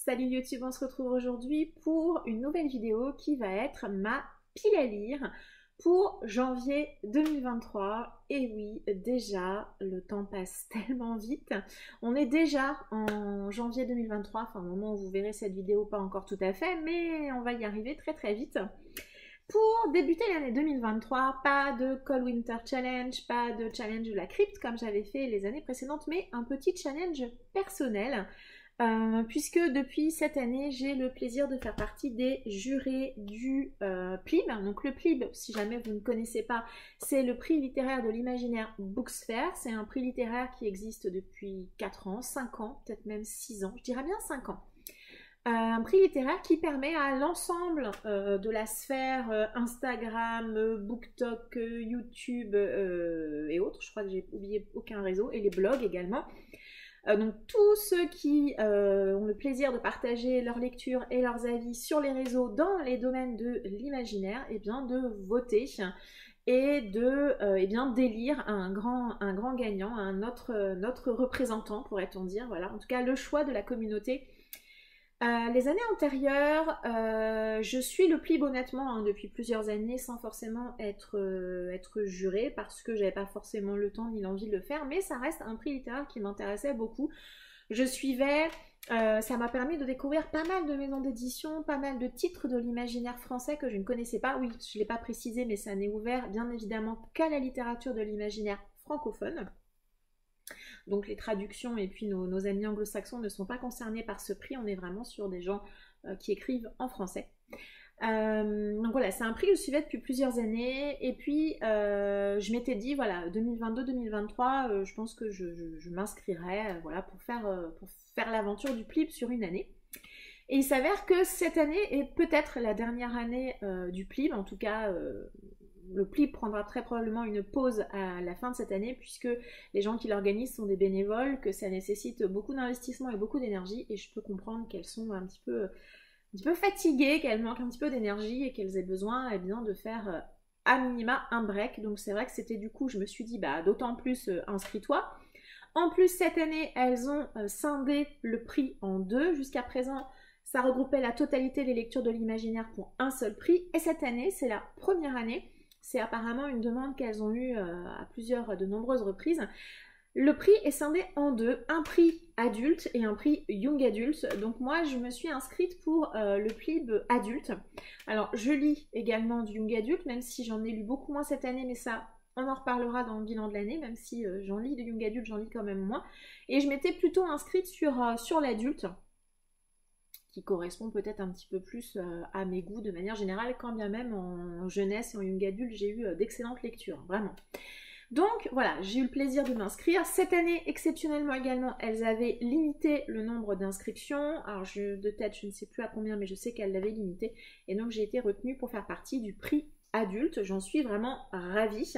Salut YouTube, on se retrouve aujourd'hui pour une nouvelle vidéo qui va être ma pile à lire pour janvier 2023. Et oui, déjà, le temps passe tellement vite. On est déjà en janvier 2023, enfin au moment où vous verrez cette vidéo, pas encore tout à fait, mais on va y arriver très très vite. Pour débuter l'année 2023, pas de Cold Winter Challenge, pas de challenge de la crypte comme j'avais fait les années précédentes, mais un petit challenge personnel. Puisque depuis cette année, j'ai le plaisir de faire partie des jurés du PLIB. Donc le PLIB, si jamais vous ne connaissez pas, c'est le prix littéraire de l'imaginaire Booksfair. C'est un prix littéraire qui existe depuis 4 ans, 5 ans, peut-être même 6 ans, je dirais bien 5 ans. Un prix littéraire qui permet à l'ensemble de la sphère Instagram, BookTok, YouTube et autres, je crois que j'ai oublié aucun réseau, et les blogs également. Donc tous ceux qui ont le plaisir de partager leurs lectures et leurs avis sur les réseaux dans les domaines de l'imaginaire, et bien de voter et de eh bien d'élire un grand gagnant, notre représentant pourrait-on dire, voilà, en tout cas le choix de la communauté. Les années antérieures, je suis le PLIB honnêtement hein, depuis plusieurs années sans forcément être jurée parce que j'avais pas forcément le temps ni l'envie de le faire, mais ça reste un prix littéraire qui m'intéressait beaucoup. Je suivais, ça m'a permis de découvrir pas mal de maisons d'édition, pas mal de titres de l'imaginaire français que je ne connaissais pas. Oui, je ne l'ai pas précisé, mais ça n'est ouvert bien évidemment qu'à la littérature de l'imaginaire francophone. Donc les traductions et puis nos amis anglo-saxons ne sont pas concernés par ce prix, on est vraiment sur des gens qui écrivent en français. Donc voilà, c'est un prix que je suivais depuis plusieurs années et puis je m'étais dit voilà 2022-2023 je pense que je m'inscrirai voilà, pour faire l'aventure du PLIB sur une année. Et il s'avère que cette année est peut-être la dernière année du PLIB, en tout cas le PLIB prendra très probablement une pause à la fin de cette année puisque les gens qui l'organisent sont des bénévoles, que ça nécessite beaucoup d'investissement et beaucoup d'énergie et je peux comprendre qu'elles sont un petit peu fatiguées, qu'elles manquent un petit peu d'énergie et qu'elles aient besoin eh bien, de faire à minima un break. Donc c'est vrai que c'était du coup, je me suis dit bah d'autant plus inscris-toi. En plus cette année elles ont scindé le prix en deux. Jusqu'à présent ça regroupait la totalité des lectures de l'imaginaire pour un seul prix et cette année c'est la première année. C'est apparemment une demande qu'elles ont eue de nombreuses reprises. Le prix est scindé en deux, un prix adulte et un prix young adulte. Donc moi, je me suis inscrite pour le PLIB adulte. Alors, je lis également du young adulte, même si j'en ai lu beaucoup moins cette année, mais ça, on en reparlera dans le bilan de l'année, même si j'en lis du young adulte, j'en lis quand même moins. Et je m'étais plutôt inscrite sur l'adulte, qui correspond peut-être un petit peu plus à mes goûts de manière générale, quand bien même en jeunesse et en young adulte, j'ai eu d'excellentes lectures, vraiment. Donc voilà, j'ai eu le plaisir de m'inscrire. Cette année, exceptionnellement également, elles avaient limité le nombre d'inscriptions. Alors de tête, je ne sais plus à combien, mais je sais qu'elles l'avaient limité. Et donc j'ai été retenue pour faire partie du prix adulte. J'en suis vraiment ravie.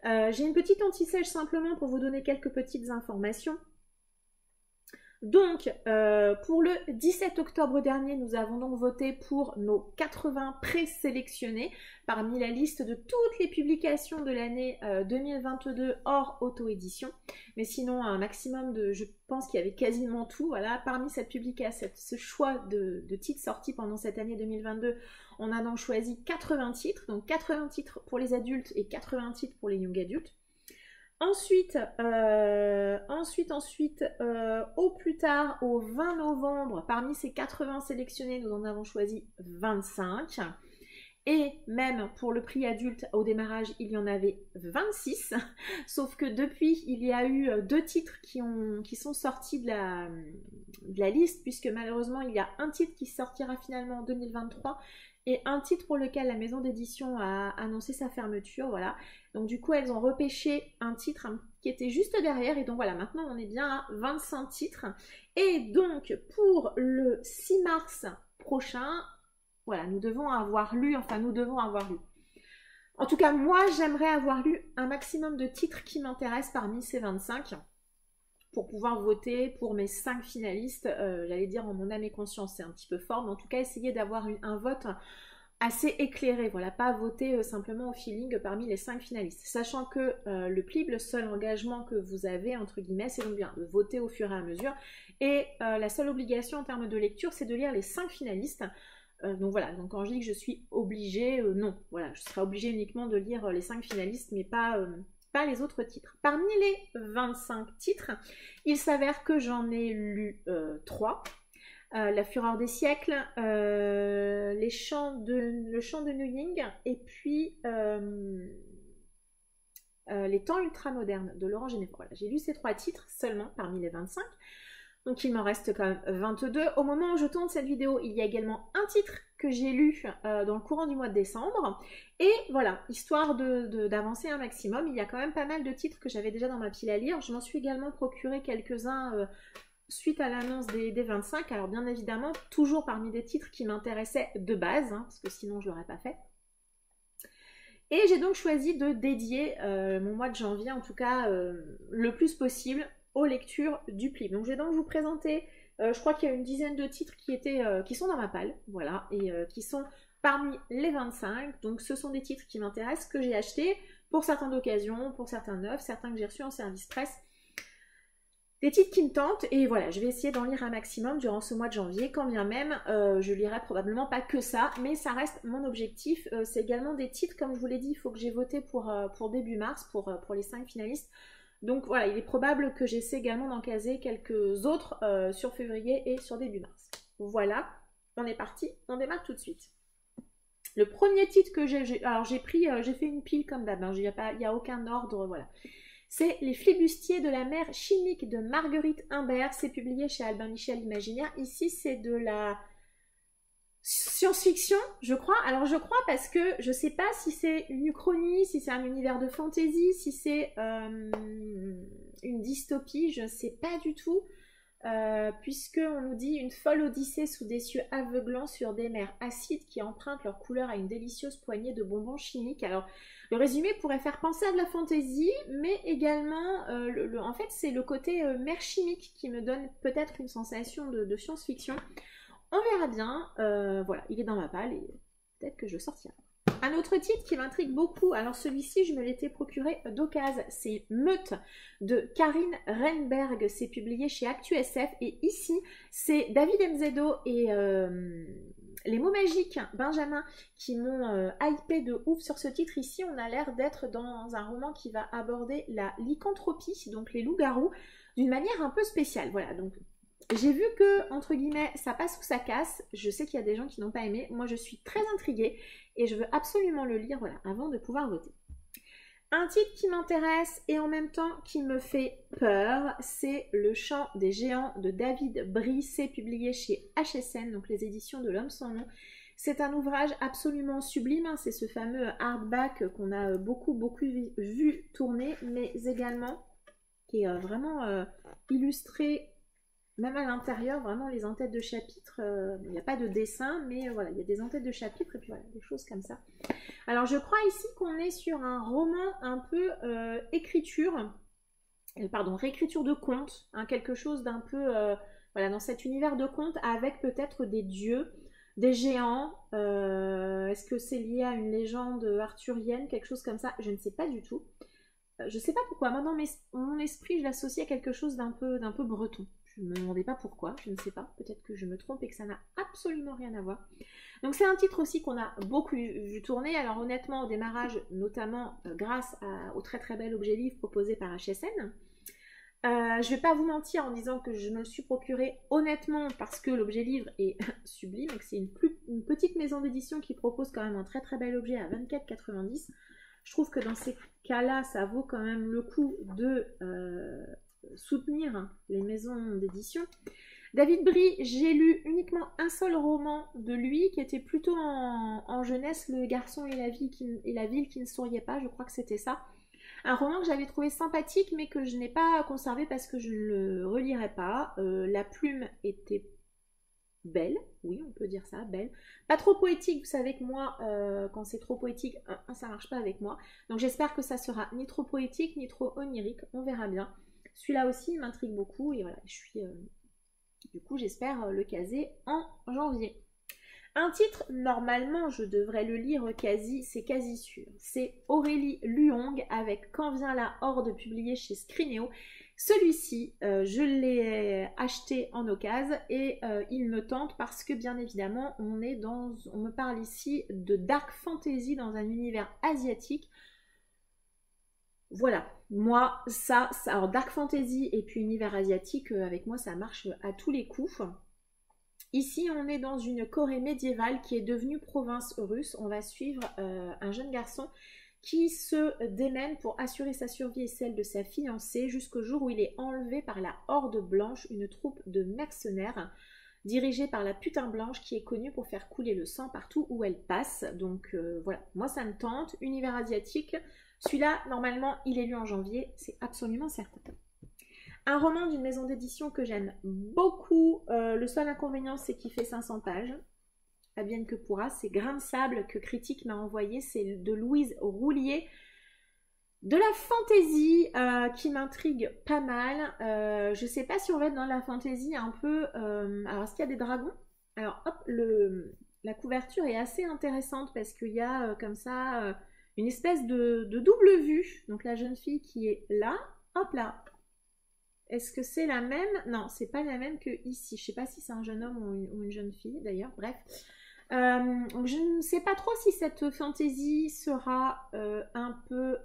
J'ai une petite anti-sèche simplement pour vous donner quelques petites informations. Donc, pour le 17 octobre dernier, nous avons donc voté pour nos 80 présélectionnés parmi la liste de toutes les publications de l'année 2022 hors auto-édition. Mais sinon, un maximum de, je pense qu'il y avait quasiment tout. Voilà, parmi cette publication, ce choix de titres sortis pendant cette année 2022, on a donc choisi 80 titres. Donc 80 titres pour les adultes et 80 titres pour les young adultes. Ensuite, au plus tard, au 20 novembre, parmi ces 80 sélectionnés, nous en avons choisi 25. Et même pour le prix adulte, au démarrage, il y en avait 26. Sauf que depuis, il y a eu 2 titres qui sont sortis de la liste, puisque malheureusement, il y a un titre qui sortira finalement en 2023 et un titre pour lequel la maison d'édition a annoncé sa fermeture, voilà. Donc du coup, elles ont repêché un titre qui était juste derrière, et donc voilà, maintenant on est bien à 25 titres. Et donc, pour le 6 mars prochain, voilà, nous devons avoir lu. En tout cas, moi, j'aimerais avoir lu un maximum de titres qui m'intéressent parmi ces 25 pour pouvoir voter pour mes 5 finalistes, j'allais dire en mon âme et conscience, c'est un petit peu fort, mais en tout cas essayer d'avoir un vote assez éclairé, voilà, pas voter simplement au feeling parmi les 5 finalistes. Sachant que le PLIB, le seul engagement que vous avez, entre guillemets, c'est donc bien de voter au fur et à mesure. Et la seule obligation en termes de lecture, c'est de lire les 5 finalistes. Donc voilà, donc quand je dis que je suis obligée, non, voilà, je serai obligée uniquement de lire les 5 finalistes, mais pas les autres titres. Parmi les 25 titres, il s'avère que j'en ai lu 3. La Fureur des siècles, le chant de New Ying, et puis Les temps ultramodernes de Laurent Génévre. Voilà, j'ai lu ces 3 titres seulement parmi les 25. Donc il m'en reste quand même 22. Au moment où je tourne cette vidéo, il y a également un titre que j'ai lu dans le courant du mois de décembre. Et voilà, histoire d'avancer un maximum, il y a quand même pas mal de titres que j'avais déjà dans ma pile à lire. Je m'en suis également procuré quelques-uns suite à l'annonce des 25. Alors bien évidemment, toujours parmi des titres qui m'intéressaient de base, hein, parce que sinon je ne l'aurais pas fait. Et j'ai donc choisi de dédier mon mois de janvier, en tout cas le plus possible, aux lectures du PLIB. Donc je vais donc vous présenter, je crois qu'il y a une dizaine de titres qui sont dans ma palle, voilà, et qui sont parmi les 25. Donc ce sont des titres qui m'intéressent, que j'ai achetés, pour certains d'occasion, pour certains neufs, certains que j'ai reçus en service presse. Des titres qui me tentent, et voilà, je vais essayer d'en lire un maximum durant ce mois de janvier, quand bien même je lirai probablement pas que ça, mais ça reste mon objectif. C'est également des titres, comme je vous l'ai dit, il faut que j'ai voté pour début mars, pour les 5 finalistes. Donc voilà, il est probable que j'essaie également d'en caser quelques autres sur février et sur début mars. Voilà, on est parti, on démarre tout de suite. Le premier titre que j'ai fait une pile comme d'hab, hein, il n'y a aucun ordre, voilà. C'est Les flibustiers de la mer chimique de Marguerite Imbert. C'est publié chez Albin Michel Imaginaire. Ici, c'est de la science-fiction, je crois. Alors, je crois parce que je ne sais pas si c'est une uchronie, si c'est un univers de fantasy, si c'est une dystopie. Je ne sais pas du tout. Puisqu'on nous dit une folle odyssée sous des cieux aveuglants sur des mers acides qui empruntent leur couleur à une délicieuse poignée de bonbons chimiques. Alors, le résumé pourrait faire penser à de la fantaisie, mais également, en fait, c'est le côté mer chimique qui me donne peut-être une sensation de science-fiction. On verra bien. Voilà, il est dans ma palle et peut-être que je sortirai. Un autre titre qui m'intrigue beaucoup, alors celui-ci je me l'étais procuré d'occasion, c'est Meute de Karine Renberg, c'est publié chez ActuSF et ici c'est David Mzedo et les mots magiques Benjamin qui m'ont hypé de ouf sur ce titre. Ici on a l'air d'être dans un roman qui va aborder la lycanthropie, donc les loups-garous, d'une manière un peu spéciale. Voilà, donc j'ai vu que, entre guillemets, ça passe ou ça casse. Je sais qu'il y a des gens qui n'ont pas aimé. Moi, je suis très intriguée et je veux absolument le lire, voilà, avant de pouvoir voter. Un titre qui m'intéresse et en même temps qui me fait peur, c'est Le chant des géants de David Brie. C'est publié chez HSN, donc les éditions de L'Homme sans nom. C'est un ouvrage absolument sublime, hein. C'est ce fameux hardback qu'on a beaucoup vu tourner, mais également qui est vraiment illustré. Même à l'intérieur, vraiment les en-têtes de chapitres, il n'y a pas de dessin, mais voilà, il y a des en-têtes de chapitres et puis voilà, des choses comme ça. Alors je crois ici qu'on est sur un roman un peu réécriture de conte, hein, quelque chose d'un peu, voilà, dans cet univers de conte avec peut-être des dieux, des géants. Est-ce que c'est lié à une légende arthurienne, quelque chose comme ça? Je ne sais pas du tout. Je ne sais pas pourquoi, moi dans mon esprit je l'associe à quelque chose d'un peu breton. Je ne me demandais pas pourquoi, je ne sais pas, peut-être que je me trompe et que ça n'a absolument rien à voir. Donc c'est un titre aussi qu'on a beaucoup vu tourner, alors honnêtement au démarrage, notamment grâce au très très bel objet livre proposé par HSN. Je ne vais pas vous mentir en disant que je me le suis procuré honnêtement parce que l'objet livre est sublime et que c'est une petite maison d'édition qui propose quand même un très très bel objet à 24,90 €. Je trouve que dans ces cas-là, ça vaut quand même le coup de soutenir les maisons d'édition. David Brie, j'ai lu uniquement un seul roman de lui qui était plutôt en jeunesse, Le garçon et la ville qui ne souriait pas, je crois que c'était ça. Un roman que j'avais trouvé sympathique mais que je n'ai pas conservé parce que je ne le relirai pas. La plume était belle, oui on peut dire ça, belle. Pas trop poétique, vous savez que moi quand c'est trop poétique, ça marche pas avec moi. Donc j'espère que ça sera ni trop poétique ni trop onirique, on verra bien. Celui-là aussi m'intrigue beaucoup et voilà, du coup j'espère le caser en janvier. Un titre, normalement, je devrais le lire quasi, c'est quasi sûr. C'est Aurélie Luong avec Quand vient la Horde, publié chez Scrineo. Celui-ci, je l'ai acheté en occasion et il me tente parce que bien évidemment, on me parle ici de dark fantasy dans un univers asiatique. Voilà, moi, alors dark fantasy et puis univers asiatique, avec moi, ça marche à tous les coups. Ici, on est dans une Corée médiévale qui est devenue province russe. On va suivre un jeune garçon qui se démène pour assurer sa survie et celle de sa fiancée jusqu'au jour où il est enlevé par la Horde Blanche, une troupe de mercenaires dirigée par la Putain Blanche qui est connue pour faire couler le sang partout où elle passe. Donc voilà, moi ça me tente. Univers asiatique, celui-là, normalement, il est lu en janvier, c'est absolument certain. Un roman d'une maison d'édition que j'aime beaucoup. Le seul inconvénient, c'est qu'il fait 500 pages. Advienne que pourra. C'est Grain de sable que Critique m'a envoyé. C'est de Louise Roulier. De la fantaisie qui m'intrigue pas mal. Je sais pas si on va être dans la fantaisie un peu... alors, est-ce qu'il y a des dragons? Alors, hop, la couverture est assez intéressante parce qu'il y a comme ça une espèce de double vue. Donc, la jeune fille qui est là. Hop là. Est-ce que c'est la même? Non, c'est pas la même que ici. Je sais pas si c'est un jeune homme ou une jeune fille d'ailleurs. Bref. Je ne sais pas trop si cette fantaisie sera un peu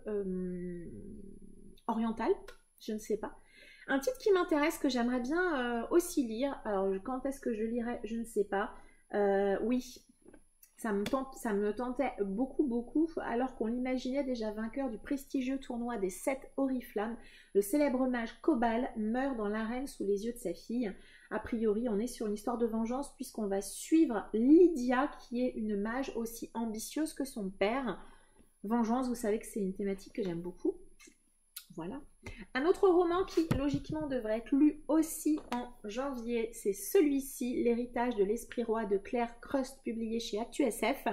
orientale. Je ne sais pas. Un titre qui m'intéresse, que j'aimerais bien aussi lire. Alors, quand est-ce que je lirai? Je ne sais pas. Oui. Ça me tentait beaucoup, alors qu'on l'imaginait déjà vainqueur du prestigieux tournoi des 7 Oriflammes. Le célèbre mage Cobal meurt dans l'arène sous les yeux de sa fille. A priori, on est sur une histoire de vengeance puisqu'on va suivre Lydia, qui est une mage aussi ambitieuse que son père. Vengeance, vous savez que c'est une thématique que j'aime beaucoup. Voilà. Un autre roman qui, logiquement, devrait être lu aussi en janvier, c'est celui-ci, L'héritage de l'esprit roi de Claire Crust, publié chez ActuSF.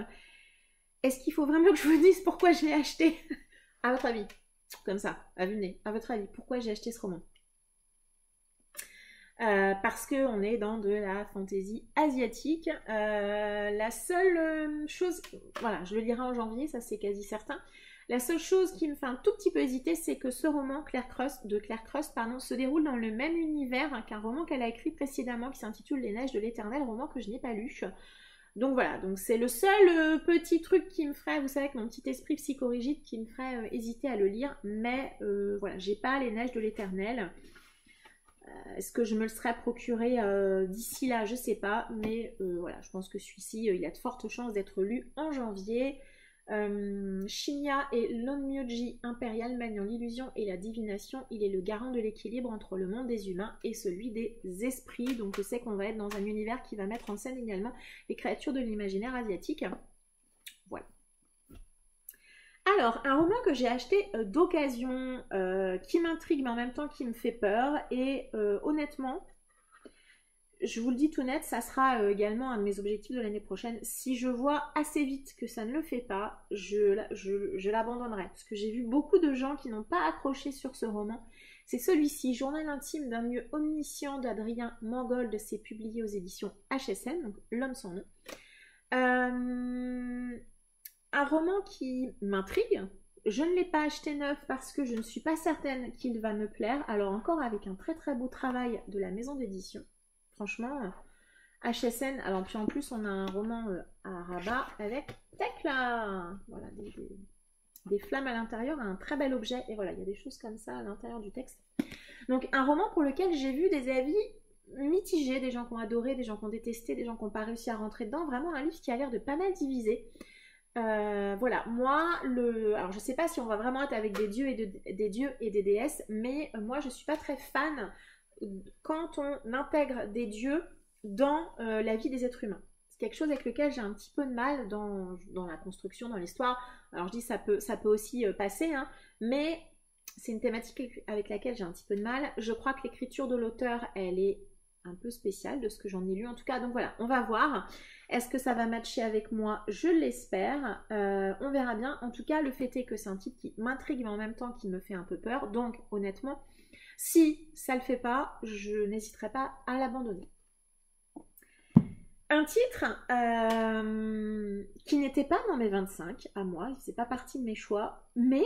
Est-ce qu'il faut vraiment que je vous dise pourquoi je l'ai acheté? À votre avis, comme ça, à vue de nez, à votre avis, pourquoi j'ai acheté ce roman? Parce qu'on est dans de la fantaisie asiatique. La seule chose, voilà, je le lirai en janvier, ça c'est quasi certain. La seule chose qui me fait un tout petit peu hésiter, c'est que ce roman Claire Crust, se déroule dans le même univers qu'un roman qu'elle a écrit précédemment qui s'intitule Les Neiges de l'Éternel, roman que je n'ai pas lu. Donc voilà, donc c'est le seul petit truc qui me ferait, vous savez, avec mon petit esprit psychorigide, qui me ferait hésiter à le lire. Mais voilà, j'ai pas Les Neiges de l'Éternel. Est-ce que je me le serais procuré d'ici là? Je sais pas, mais voilà, je pense que celui-ci, il a de fortes chances d'être lu en janvier. Shinya et l'Onmyoji impérial maniant l'illusion et la divination. Il est le garant de l'équilibre entre le monde des humains et celui des esprits. Donc je sais qu'on va être dans un univers qui va mettre en scène également les créatures de l'imaginaire asiatique. Voilà. Alors, un roman que j'ai acheté d'occasion, qui m'intrigue mais en même temps qui me fait peur, et honnêtement, je vous le dis tout net, ça sera également un de mes objectifs de l'année prochaine. Si je vois assez vite que ça ne le fait pas, je l'abandonnerai. Parce que j'ai vu beaucoup de gens qui n'ont pas accroché sur ce roman. C'est celui-ci, Journal intime d'un lieu omniscient d'Adrien Mangold. C'est publié aux éditions HSM, donc L'homme sans nom. Un roman qui m'intrigue. Je ne l'ai pas acheté neuf parce que je ne suis pas certaine qu'il va me plaire. Alors encore avec un très très beau travail de la maison d'édition. Franchement, HSN, alors puis en plus on a un roman à rabat avec Tekla, voilà, des flammes à l'intérieur, un très bel objet, et voilà, il y a des choses comme ça à l'intérieur du texte. Donc un roman pour lequel j'ai vu des avis mitigés, des gens qui ont adoré, des gens qui ont détesté, des gens qui n'ont pas réussi à rentrer dedans, vraiment un livre qui a l'air de pas mal divisé. Voilà, moi, alors je sais pas si on va vraiment être avec des dieux et des déesses, mais moi je suis pas très fan quand on intègre des dieux dans la vie des êtres humains. C'est quelque chose avec lequel j'ai un petit peu de mal dans la construction, dans l'histoire. Alors je dis ça peut aussi passer, hein, mais c'est une thématique avec laquelle j'ai un petit peu de mal. Je crois que l'écriture de l'auteur, elle est un peu spéciale de ce que j'en ai lu en tout cas. Donc voilà, on va voir. Est-ce que ça va matcher avec moi? Je l'espère. On verra bien. En tout cas, le fait est que c'est un titre qui m'intrigue mais en même temps qui me fait un peu peur. Donc honnêtement, si ça ne le fait pas, je n'hésiterai pas à l'abandonner. Un titre qui n'était pas dans mes 25 à moi, il faisait pas partie de mes choix, mais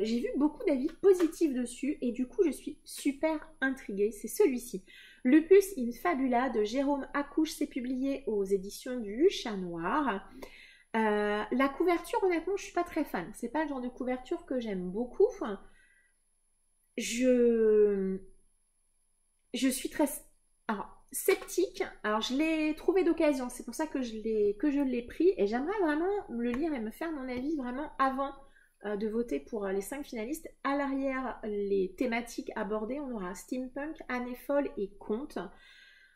j'ai vu beaucoup d'avis positifs dessus et du coup je suis super intriguée, c'est celui-ci. Lupus in Fabula de Jérôme Accouche, c'est publié aux éditions du Chat Noir. La couverture, honnêtement, je suis pas très fan, c'est pas le genre de couverture que j'aime beaucoup. Je suis très... Alors, sceptique. Alors, je l'ai trouvé d'occasion. C'est pour ça que je l'ai pris. Et j'aimerais vraiment le lire et me faire mon avis vraiment avant de voter pour les 5 finalistes. À l'arrière, les thématiques abordées. On aura steampunk, année folle et conte.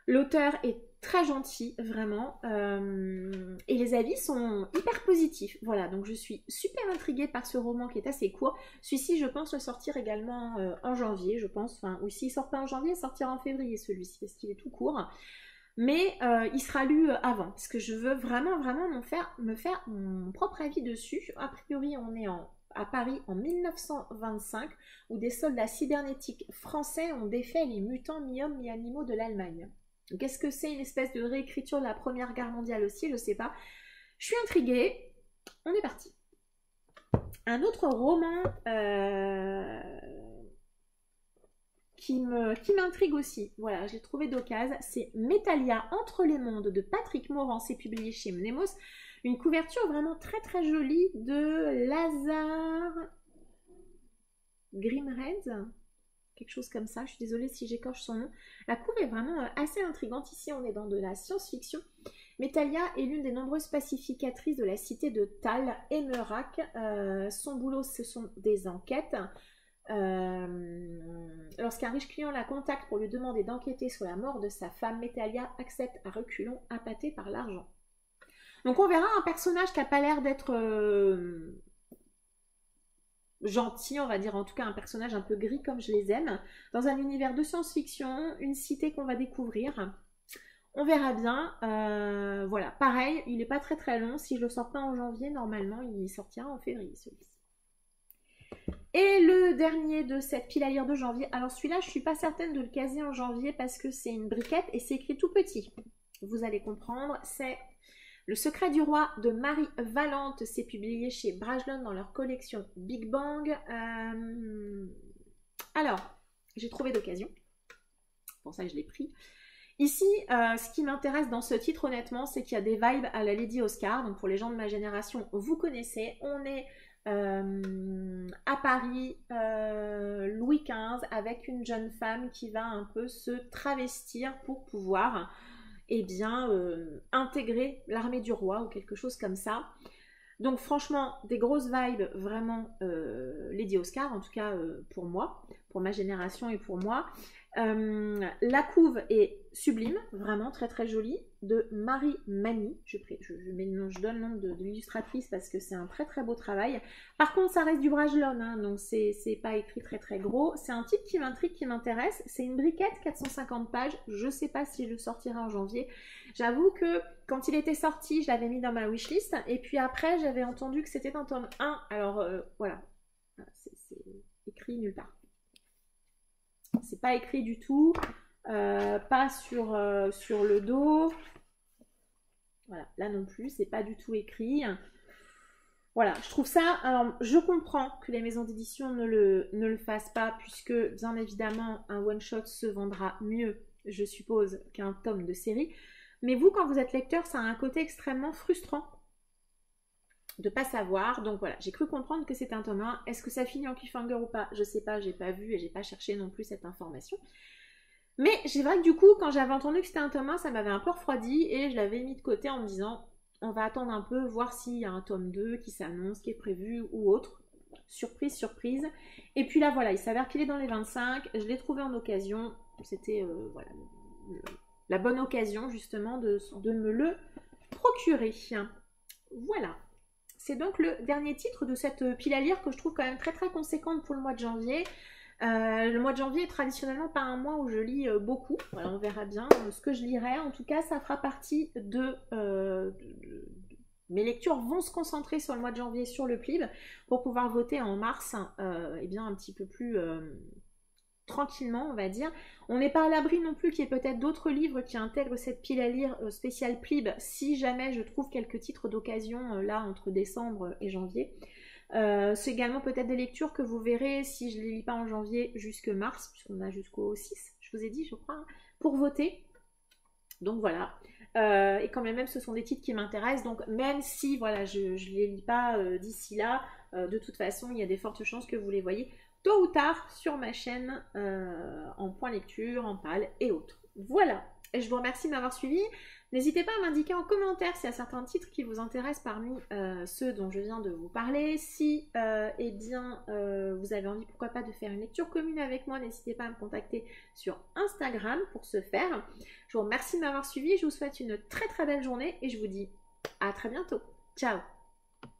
L'auteur est très gentil, vraiment. Et les avis sont hyper positifs. Voilà, donc je suis super intriguée par ce roman qui est assez court. Celui-ci, je pense le sortir également en janvier, je pense. Enfin, ou s'il sort pas en janvier, il sortira en février celui-ci, parce qu'il est tout court. Mais il sera lu avant, parce que je veux vraiment me faire mon propre avis dessus. A priori, on est à Paris en 1925, où des soldats cybernétiques français ont défait les mutants mi-hommes mi-animaux de l'Allemagne. Donc est-ce que c'est une espèce de réécriture de la Première Guerre mondiale aussi? Je ne sais pas. Je suis intriguée. On est parti. Un autre roman qui m'intrigue aussi, voilà, je l'ai trouvé d'occasion, c'est Métalia Entre les mondes de Patrick Morand, c'est publié chez Mnemos. Une couverture vraiment très très jolie de Lazare Grimred, quelque chose comme ça, je suis désolée si j'écorche son nom. La couve est vraiment assez intrigante, ici on est dans de la science-fiction. Métalia est l'une des nombreuses pacificatrices de la cité de Tal et Merak. Son boulot, ce sont des enquêtes. Lorsqu'un riche client la contacte pour lui demander d'enquêter sur la mort de sa femme, Métalia accepte à reculons, appâtée par l'argent. Donc on verra un personnage qui n'a pas l'air d'être gentil, on va dire, en tout cas un personnage un peu gris comme je les aime, dans un univers de science-fiction, une cité qu'on va découvrir. On verra bien. Voilà, pareil, il n'est pas très très long. Si je le sors pas en janvier, normalement il sortira en février celui-ci. Et le dernier de cette pile à lire de janvier, alors celui-là je suis pas certaine de le caser en janvier parce que c'est une briquette et c'est écrit tout petit. Vous allez comprendre, c'est Le secret du roi de Marie Valente, c'est publié chez Brajlon dans leur collection Big Bang. Alors, j'ai trouvé d'occasion, pour ça je l'ai pris. Ici, ce qui m'intéresse dans ce titre, honnêtement, c'est qu'il y a des vibes à la Lady Oscar. Donc pour les gens de ma génération, vous connaissez, on est à Paris, Louis XV, avec une jeune femme qui va un peu se travestir pour pouvoir intégrer l'armée du roi ou quelque chose comme ça. Donc franchement, des grosses vibes vraiment Lady Oscar, en tout cas pour moi, pour ma génération et pour moi. La couve est sublime, vraiment très très jolie, de Marie Mani. Je donne le nom de l'illustratrice parce que c'est un très très beau travail. Par contre, ça reste du Brajlon, hein, donc c'est pas écrit très très gros. C'est un titre qui m'intrigue, qui m'intéresse. C'est une briquette, 450 pages. Je sais pas si je le sortirai en janvier. J'avoue que quand il était sorti, je l'avais mis dans ma wishlist. Et puis après, j'avais entendu que c'était un tome 1. Alors voilà, c'est écrit nulle part. C'est pas écrit du tout, pas sur le dos. Voilà, là non plus, c'est pas du tout écrit. Voilà, je trouve ça. Alors, je comprends que les maisons d'édition ne le fassent pas, puisque bien évidemment, un one-shot se vendra mieux, je suppose, qu'un tome de série. Mais vous, quand vous êtes lecteur, ça a un côté extrêmement frustrant de pas savoir. Donc voilà, j'ai cru comprendre que c'était un tome 1. Est-ce que ça finit en cliffhanger ou pas? Je sais pas, j'ai pas vu et j'ai pas cherché non plus cette information. Mais c'est vrai que du coup, quand j'avais entendu que c'était un tome 1, ça m'avait un peu refroidi et je l'avais mis de côté en me disant on va attendre un peu, voir s'il y a un tome 2 qui s'annonce, qui est prévu ou autre. Surprise, surprise. Et puis là, voilà, il s'avère qu'il est dans les 25. Je l'ai trouvé en occasion. C'était voilà, la bonne occasion justement de me le procurer. Voilà. C'est donc le dernier titre de cette pile à lire que je trouve quand même très très conséquente pour le mois de janvier. Le mois de janvier est traditionnellement pas un mois où je lis beaucoup. Voilà, on verra bien ce que je lirai. En tout cas, ça fera partie de mes lectures vont se concentrer sur le mois de janvier, sur le PLIB, pour pouvoir voter en mars un petit peu plus tranquillement, on va dire. On n'est pas à l'abri non plus qu'il y ait peut-être d'autres livres qui intègrent cette pile à lire spéciale Plib, si jamais je trouve quelques titres d'occasion là entre décembre et janvier. C'est également peut-être des lectures que vous verrez si je ne les lis pas en janvier jusque mars, puisqu'on a jusqu'au 6, je vous ai dit, je crois, hein, pour voter. Donc voilà. Et quand même, ce sont des titres qui m'intéressent. Donc même si voilà, je ne les lis pas d'ici là, de toute façon, il y a des fortes chances que vous les voyez tôt ou tard sur ma chaîne en point lecture, en pal et autres. Voilà. Et je vous remercie de m'avoir suivi. N'hésitez pas à m'indiquer en commentaire s'il y a certains titres qui vous intéressent parmi ceux dont je viens de vous parler. Si eh bien, vous avez envie, pourquoi pas, de faire une lecture commune avec moi, n'hésitez pas à me contacter sur Instagram pour ce faire. Je vous remercie de m'avoir suivi, je vous souhaite une très très belle journée et je vous dis à très bientôt. Ciao!